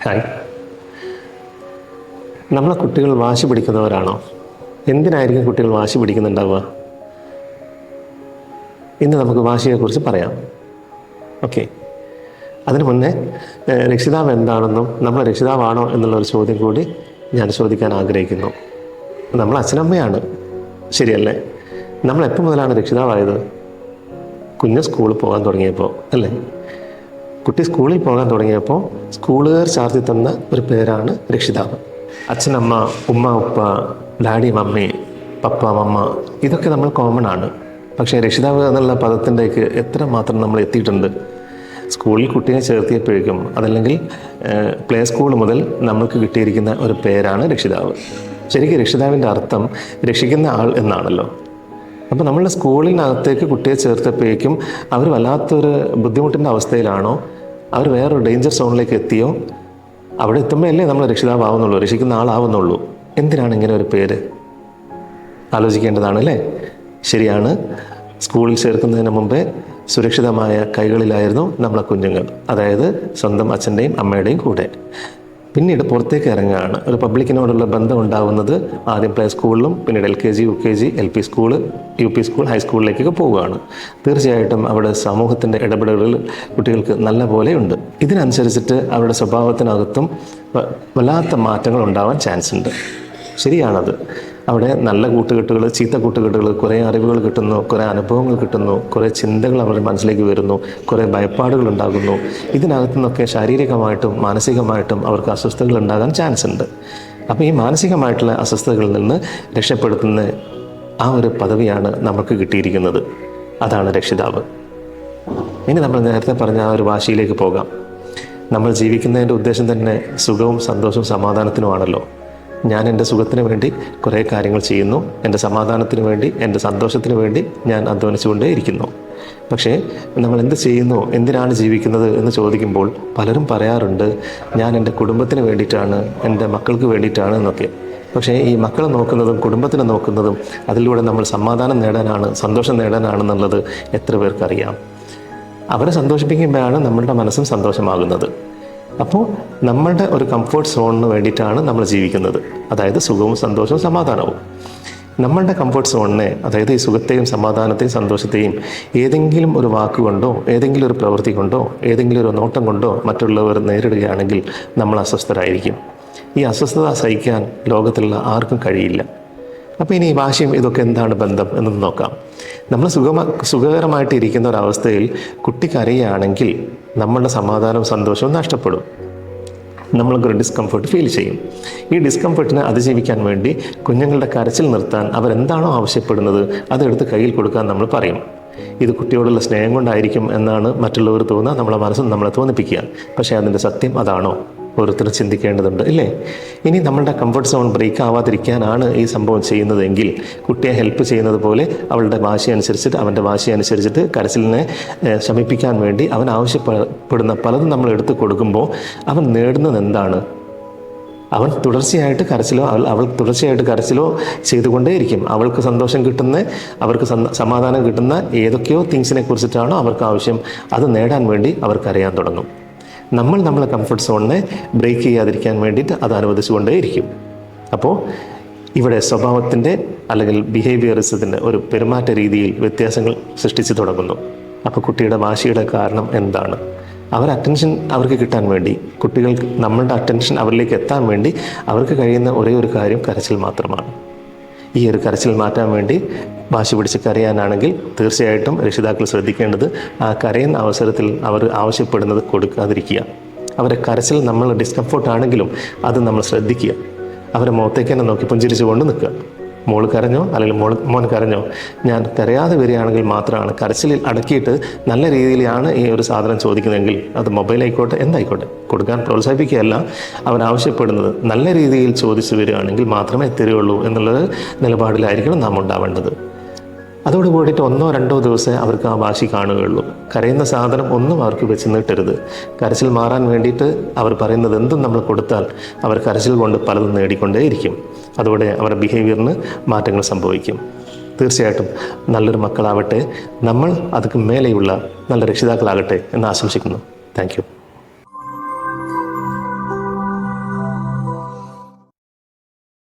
Hi. നമ്മളെ കുട്ടികൾ വാശി പിടിക്കുന്നവരാണോ? എന്തിനായിരിക്കും കുട്ടികൾ വാശി പിടിക്കുന്നുണ്ടാവുക? ഇന്ന് നമുക്ക് വാശിയെക്കുറിച്ച് പറയാം. ഓക്കെ. അതിനു മുന്നേ രക്ഷിതാവ് എന്താണെന്നും നമ്മൾ രക്ഷിതാവാണോ എന്നുള്ളൊരു ചോദ്യം കൂടി ഞാൻ ചോദിക്കാൻ ആഗ്രഹിക്കുന്നു. നമ്മൾ അച്ഛനമ്മയാണ്, ശരിയല്ലേ? നമ്മൾ എപ്പോൾ മുതലാണ് രക്ഷിതാവായത്? കുഞ്ഞ് സ്കൂളിൽ പോകാൻ തുടങ്ങിയപ്പോൾ അല്ലേ? കുട്ടി സ്കൂളിൽ പോകാൻ തുടങ്ങിയപ്പോൾ സ്കൂളുകാർ ചാർത്തി തന്ന ഒരു പേരാണ് രക്ഷിതാവ്. അച്ഛനമ്മ, ഉമ്മ ഉപ്പ, ഡാഡി മമ്മി, പപ്പ മമ്മ, ഇതൊക്കെ നമ്മൾ കോമൺ ആണ്. പക്ഷേ രക്ഷിതാവ് എന്നുള്ള പദത്തിൻ്റെക്ക് എത്രമാത്രം നമ്മൾ എത്തിയിട്ടുണ്ട്? സ്കൂളിൽ കുട്ടിയെ ചേർത്തിയപ്പോഴേക്കും, അതല്ലെങ്കിൽ പ്ലേ സ്കൂൾ മുതൽ നമുക്ക് കിട്ടിയിരിക്കുന്ന ഒരു പേരാണ് രക്ഷിതാവ്. ശരിക്കും രക്ഷിതാവിൻ്റെ അർത്ഥം രക്ഷിക്കുന്ന ആൾ എന്നാണല്ലോ. അപ്പോൾ നമ്മളുടെ സ്കൂളിനകത്തേക്ക് കുട്ടിയെ ചേർത്തപ്പോഴേക്കും അവർ വല്ലാത്തൊരു ബുദ്ധിമുട്ടിൻ്റെ അവസ്ഥയിലാണോ, അവർ വേറൊരു ഡേഞ്ചർ സോണിലേക്ക് എത്തിയോ? അവിടെ എത്തുമ്പോഴല്ലേ നമ്മൾ രക്ഷിതാവാവുന്നുള്ളൂ, രക്ഷിക്കുന്ന ആളാവുന്നുള്ളൂ. എന്തിനാണ് ഇങ്ങനെ ഒരു പേര്? ആലോചിക്കേണ്ടതാണ് അല്ലേ? ശരിയാണ്. സ്കൂളിൽ ചേർക്കുന്നതിന് മുമ്പേ സുരക്ഷിതമായ കൈകളിലായിരുന്നു നമ്മളെ കുഞ്ഞുങ്ങൾ, അതായത് സ്വന്തം അച്ഛൻ്റെയും അമ്മയുടെയും കൂടെ. പിന്നീട് പുറത്തേക്ക് ഇറങ്ങുകയാണ്. ഒരു പബ്ലിക്കിനോടുള്ള ബന്ധം ഉണ്ടാകുന്നത് ആദ്യം പ്ലേ സ്കൂളിലും, പിന്നീട് LKG, UKG, LP school, UP school, ഹൈസ്കൂളിലേക്കൊക്കെ പോവുകയാണ്. തീർച്ചയായിട്ടും അവിടെ സമൂഹത്തിൻ്റെ ഇടപെടലുകൾ കുട്ടികൾക്ക് നല്ല പോലെയുണ്ട്. ഇതിനനുസരിച്ചിട്ട് അവരുടെ സ്വഭാവത്തിനകത്തും വല്ലാത്ത മാറ്റങ്ങൾ ഉണ്ടാവാൻ ചാൻസ് ഉണ്ട്. ശരിയാണത്. അവിടെ നല്ല കൂട്ടുകെട്ടുകൾ, ചീത്ത കൂട്ടുകെട്ടുകൾ, കുറേ അറിവുകൾ കിട്ടുന്നു, കുറേ അനുഭവങ്ങൾ കിട്ടുന്നു, കുറേ ചിന്തകൾ അവരുടെ മനസ്സിലേക്ക് വരുന്നു, കുറേ ഭയപ്പാടുകൾ ഉണ്ടാകുന്നു. ഇതിനകത്തു നിന്നൊക്കെ ശാരീരികമായിട്ടും മാനസികമായിട്ടും അവർക്ക് അസ്വസ്ഥതകൾ ഉണ്ടാകാൻ ചാൻസ് ഉണ്ട്. അപ്പോൾ ഈ മാനസികമായിട്ടുള്ള അസ്വസ്ഥതകളിൽ നിന്ന് രക്ഷപ്പെടുത്തുന്ന ആ ഒരു പദവിയാണ് നമുക്ക് കിട്ടിയിരിക്കുന്നത്. അതാണ് രക്ഷിതാവ്. ഇനി നമ്മൾ നേരത്തെ പറഞ്ഞ ആ ഒരു വാശിയിലേക്ക് പോകാം. നമ്മൾ ജീവിക്കുന്നതിൻ്റെ ഉദ്ദേശം തന്നെ സുഖവും സന്തോഷവും സമാധാനത്തിനുമാണല്ലോ. ഞാൻ എൻ്റെ സുഖത്തിന് വേണ്ടി കുറേ കാര്യങ്ങൾ ചെയ്യുന്നു, എൻ്റെ സമാധാനത്തിന് വേണ്ടി, എൻ്റെ സന്തോഷത്തിന് വേണ്ടി ഞാൻ അധ്വാനിച്ചുകൊണ്ടേ ഇരിക്കുന്നു. പക്ഷേ നമ്മൾ എന്ത് ചെയ്യുന്നു, എന്തിനാണ് ജീവിക്കുന്നത് എന്ന് ചോദിക്കുമ്പോൾ പലരും പറയാറുണ്ട്, ഞാൻ എൻ്റെ കുടുംബത്തിന് വേണ്ടിയിട്ടാണ്, എൻ്റെ മക്കൾക്ക് വേണ്ടിയിട്ടാണ് എന്നൊക്കെ. പക്ഷേ ഈ മക്കളെ നോക്കുന്നതും കുടുംബത്തിനെ നോക്കുന്നതും അതിലൂടെ നമ്മൾ സമാധാനം നേടാനാണ്, സന്തോഷം നേടാനാണെന്നുള്ളത് എത്ര പേർക്കറിയാം? അവരെ സന്തോഷിപ്പിക്കുമ്പോഴാണ് നമ്മളുടെ മനസ്സും സന്തോഷമാകുന്നത്. അപ്പോൾ നമ്മളുടെ ഒരു കംഫർട്ട് സോണിന് വേണ്ടിയിട്ടാണ് നമ്മൾ ജീവിക്കുന്നത്, അതായത് സുഖവും സന്തോഷവും സമാധാനവും. നമ്മളുടെ കംഫർട്ട് സോണിനെ, അതായത് ഈ സുഖത്തെയും സമാധാനത്തെയും സന്തോഷത്തെയും ഏതെങ്കിലും ഒരു വാക്കുകൊണ്ടോ, ഏതെങ്കിലും ഒരു പ്രവൃത്തി കൊണ്ടോ, ഏതെങ്കിലും ഒരു നോട്ടം കൊണ്ടോ മറ്റുള്ളവർ നേരിടുകയാണെങ്കിൽ നമ്മൾ അസ്വസ്ഥരായിരിക്കും. ഈ അസ്വസ്ഥത സഹിക്കാൻ ലോകത്തുള്ള ആർക്കും കഴിയില്ല. അപ്പോൾ ഇനി വാശിയും ഇതൊക്കെ എന്താണ് ബന്ധം എന്നൊന്ന് നോക്കാം. നമ്മൾ സുഖകരമായിട്ട് ഇരിക്കുന്ന ഒരവസ്ഥയിൽ കുട്ടി കരയുകയാണെങ്കിൽ നമ്മളുടെ സമാധാനവും സന്തോഷവും നഷ്ടപ്പെടും. നമ്മൾക്കൊരു ഡിസ്കംഫർട്ട് ഫീൽ ചെയ്യും. ഈ ഡിസ്കംഫർട്ടിനെ അതിജീവിക്കാൻ വേണ്ടി കുഞ്ഞുങ്ങളുടെ കരച്ചിൽ നിർത്താൻ അവരെന്താണോ ആവശ്യപ്പെടുന്നത് അതെടുത്ത് കയ്യിൽ കൊടുക്കാൻ നമ്മൾ പറയും. ഇത് കുട്ടിയോടുള്ള സ്നേഹം കൊണ്ടായിരിക്കും എന്നാണ് മറ്റുള്ളവർ തോന്നുക, നമ്മളെ മനസ്സും നമ്മളെ തോന്നിപ്പിക്കുക. പക്ഷേ അതിൻ്റെ സത്യം അതാണോ? ഓരോരുത്തരും ചിന്തിക്കേണ്ടതുണ്ട്, ഇല്ലേ? ഇനി നമ്മളുടെ കംഫർട്ട് സോൺ ബ്രേക്ക് ആവാതിരിക്കാനാണ് ഈ സംഭവം ചെയ്യുന്നതെങ്കിൽ കുട്ടിയെ ഹെൽപ്പ് ചെയ്യുന്നത് പോലെ അവളുടെ വാശി അനുസരിച്ചിട്ട്, അവൻ്റെ വാശി അനുസരിച്ചിട്ട് കരച്ചിലിനെ ശമിപ്പിക്കാൻ വേണ്ടി അവൻ ആവശ്യപ്പെടുന്ന പലതും നമ്മൾ എടുത്തു കൊടുക്കുമ്പോൾ അവൻ നേടുന്നത് എന്താണ്? അവൻ തുടർച്ചയായിട്ട് കരച്ചിലോ അവൾ തുടർച്ചയായിട്ട് കരച്ചിലോ ചെയ്തുകൊണ്ടേയിരിക്കും. അവൾക്ക് സന്തോഷം കിട്ടുന്ന, അവർക്ക് സമാധാനം കിട്ടുന്ന ഏതൊക്കെയോ തിങ്സിനെ കുറിച്ചിട്ടാണോ അവർക്ക് ആവശ്യം, അത് നേടാൻ വേണ്ടി അവർക്കറിയാൻ തുടങ്ങും. നമ്മൾ നമ്മളെ കംഫർട്ട് സോണിനെ ബ്രേക്ക് ചെയ്യാതിരിക്കാൻ വേണ്ടിയിട്ട് അത് അനുവദിച്ചുകൊണ്ടേയിരിക്കും. അപ്പോൾ ഇവിടെ സ്വഭാവത്തിൻ്റെ അല്ലെങ്കിൽ ബിഹേവിയറിസത്തിൻ്റെ ഒരു പെരുമാറ്റ രീതിയിൽ വ്യത്യാസങ്ങൾ സൃഷ്ടിച്ചു തുടങ്ങുന്നു. അപ്പോൾ കുട്ടിയുടെ വാശിയുടെ കാരണം എന്താണ്? അറ്റൻഷൻ അവർക്ക് കിട്ടാൻ വേണ്ടി, കുട്ടികൾക്ക് നമ്മളുടെ അറ്റൻഷൻ അവരിലേക്ക് എത്താൻ വേണ്ടി അവർക്ക് കഴിയുന്ന ഒരേ ഒരു കാര്യം കരച്ചിൽ മാത്രമാണ്. ഈ ഒരു കരച്ചിൽ മാറ്റാൻ വേണ്ടി വാശി പിടിച്ച് കരയാനാണെങ്കിൽ തീർച്ചയായിട്ടും രക്ഷിതാക്കൾ ശ്രദ്ധിക്കേണ്ടത് ആ കരയുന്ന അവസരത്തിൽ അവർ ആവശ്യപ്പെടുന്നത് കൊടുക്കാതിരിക്കുക. അവരെ കരച്ചിൽ നമ്മൾ ഡിസ്കംഫോർട്ട് ആണെങ്കിലും അത് നമ്മൾ ശ്രദ്ധിക്കുക. അവരെ മുഖത്തേക്ക് തന്നെ നോക്കി പുഞ്ചിരിച്ചുകൊണ്ട് നിൽക്കുക. മോൾ കരഞ്ഞോ അല്ലെങ്കിൽ മോൻ കരഞ്ഞോ, ഞാൻ കരയാതെ വരികയാണെങ്കിൽ മാത്രമാണ്, കരച്ചിലിൽ അടക്കിയിട്ട് നല്ല രീതിയിലാണ് ഈ ഒരു സാധനം ചോദിക്കുന്നതെങ്കിൽ, അത് മൊബൈലായിക്കോട്ടെ എന്തായിക്കോട്ടെ, കൊടുക്കാൻ പ്രോത്സാഹിപ്പിക്കുകയല്ല, അവൻ ആവശ്യപ്പെടുന്നത് നല്ല രീതിയിൽ ചോദിച്ചു വരികയാണെങ്കിൽ മാത്രമേ തരുള്ളൂ എന്നുള്ളത് നിലപാടിലായിരിക്കണം നാം ഉണ്ടാവേണ്ടത്. അതോടുകൂടിയിട്ട് 1-2 ദിവസമേ അവർക്ക് ആ വാശി കാണുകയുള്ളൂ. കരയുന്ന സാധനം ഒന്നും അവർക്ക് വെച്ച് നീട്ടരുത്. കരച്ചിൽ മാറാൻ വേണ്ടിയിട്ട് അവർ പറയുന്നത് എന്തും നമ്മൾ കൊടുത്താൽ അവർ കരച്ചിൽ കൊണ്ട് പലതും നേടിക്കൊണ്ടേയിരിക്കും. അതോടെ അവരുടെ ബിഹേവിയറിന് മാറ്റങ്ങൾ സംഭവിക്കും. തീർച്ചയായിട്ടും നല്ലൊരു മക്കളാവട്ടെ, നമ്മൾ അതിന് മേലെയുള്ള നല്ല രക്ഷിതാക്കളാകട്ടെ എന്ന് ആശംസിക്കുന്നു. Thank you.